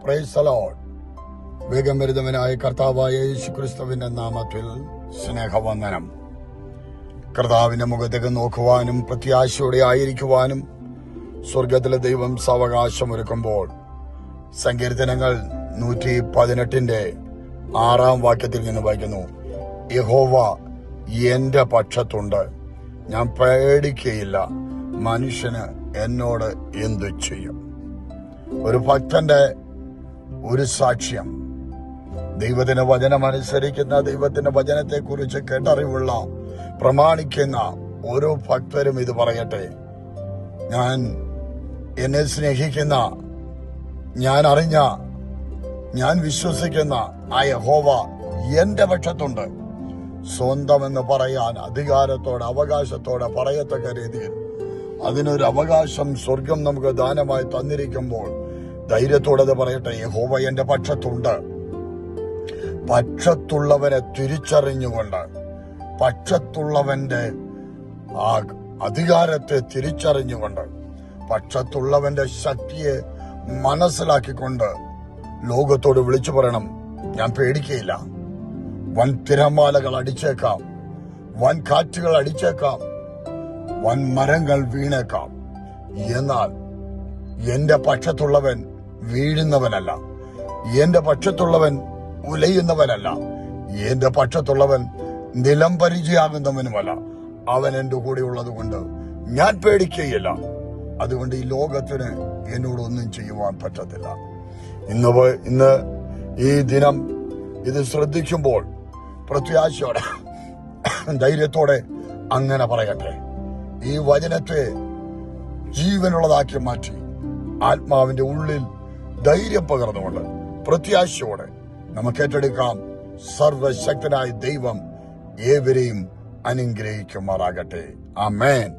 Praise the Lord. വേഗം വരുന്നവനായ കർത്താവായ യേശുക്രിസ്തുവിന്റെ നാമത്തിൽ സ്നേഹവന്ദനം. കർത്താവിന്റെ മുഖത്തേക്ക് നോക്കുവാനും പ്രത്യാശയോടെ ആയിരിക്കുവാനും സ്വർഗത്തിലെ ദൈവം സാവകാശമൊരുക്കുമ്പോൾ സങ്കീർത്തനങ്ങൾ 118 നിന്ന് വായിക്കുന്നു, യഹോവ എന്റെ പക്ഷത്തുണ്ട്, ഞാൻ പേടിക്കയില്ല, മനുഷ്യന് എന്നോട് എന്തു ചെയ്യും. ഒരു ഭക്തന്റെ ഒരു സാക്ഷ്യം. ദൈവത്തിന്റെ വചനം അനുസരിക്കുന്ന, ദൈവത്തിന്റെ വചനത്തെ കുറിച്ച് കേട്ടറിവുള്ള പ്രമാണിക്കുന്ന ഓരോ ഭക്തരും ഇത് പറയട്ടെ. ഞാൻ എന്നെ സ്നേഹിക്കുന്ന, ഞാൻ അറിഞ്ഞ, ഞാൻ വിശ്വസിക്കുന്ന ആ യഹോവ എന്റെ പക്ഷത്തുണ്ട്. സ്വന്തമെന്ന് പറയാൻ അധികാരത്തോടെ, അവകാശത്തോടെ പറയത്തക്ക രീതിയിൽ അതിനൊരു അവകാശം സ്വർഗം നമുക്ക് ദാനമായി തന്നിരിക്കുമ്പോൾ ധൈര്യത്തോടെ പറയട്ടെ, യഹോവ എന്റെ പക്ഷത്തുണ്ട്. പക്ഷത്തുള്ളവരെ തിരിച്ചറിഞ്ഞുകൊണ്ട്, പക്ഷത്തുള്ളവന്റെ ആ അധികാരത്തെ തിരിച്ചറിഞ്ഞുകൊണ്ട്, പക്ഷത്തുള്ളവന്റെ ശക്തിയെ മനസ്സിലാക്കിക്കൊണ്ട് ലോകത്തോട് വിളിച്ചു പറയണം, ഞാൻ പേടിക്കയില്ല. വൻ തിരമാലകൾ അടിച്ചേക്കാം, വൻ കാറ്റുകൾ അടിച്ചേക്കാം, വൻ മരങ്ങൾ വീണേക്കാം, എന്നാൽ എന്റെ പക്ഷത്തുള്ളവൻ വീഴുന്നവനല്ല, എന്റെ പക്ഷത്തുള്ളവൻ ഉലയുന്നവനല്ല, എന്റെ പക്ഷത്തുള്ളവൻ നിലം പരിചയാകുന്നവനുമല്ല. അവൻ എന്റെ കൂടെ ഉള്ളത് കൊണ്ട് ഞാൻ പേടിക്കുകയില്ല. അതുകൊണ്ട് ഈ ലോകത്തിന് എന്നോടൊന്നും ചെയ്യുവാൻ പറ്റത്തില്ല. ഇന്ന് ഈ ദിനം ഇത് ശ്രദ്ധിക്കുമ്പോൾ പ്രത്യാശയോടെ, ധൈര്യത്തോടെ അങ്ങനെ പറയട്ടെ. ഈ വചനത്തെ ജീവനുള്ളതാക്കി മാറ്റി ആത്മാവിന്റെ ഉള്ളിൽ ധൈര്യം പകർന്നുകൊണ്ട് പ്രത്യാശയോടെ നമുക്ക് ഏറ്റെടുക്കാം. സർവശക്തനായ ദൈവം ഏവരെയും അനുഗ്രഹിക്കുമാറാകട്ടെ. ആമേൻ.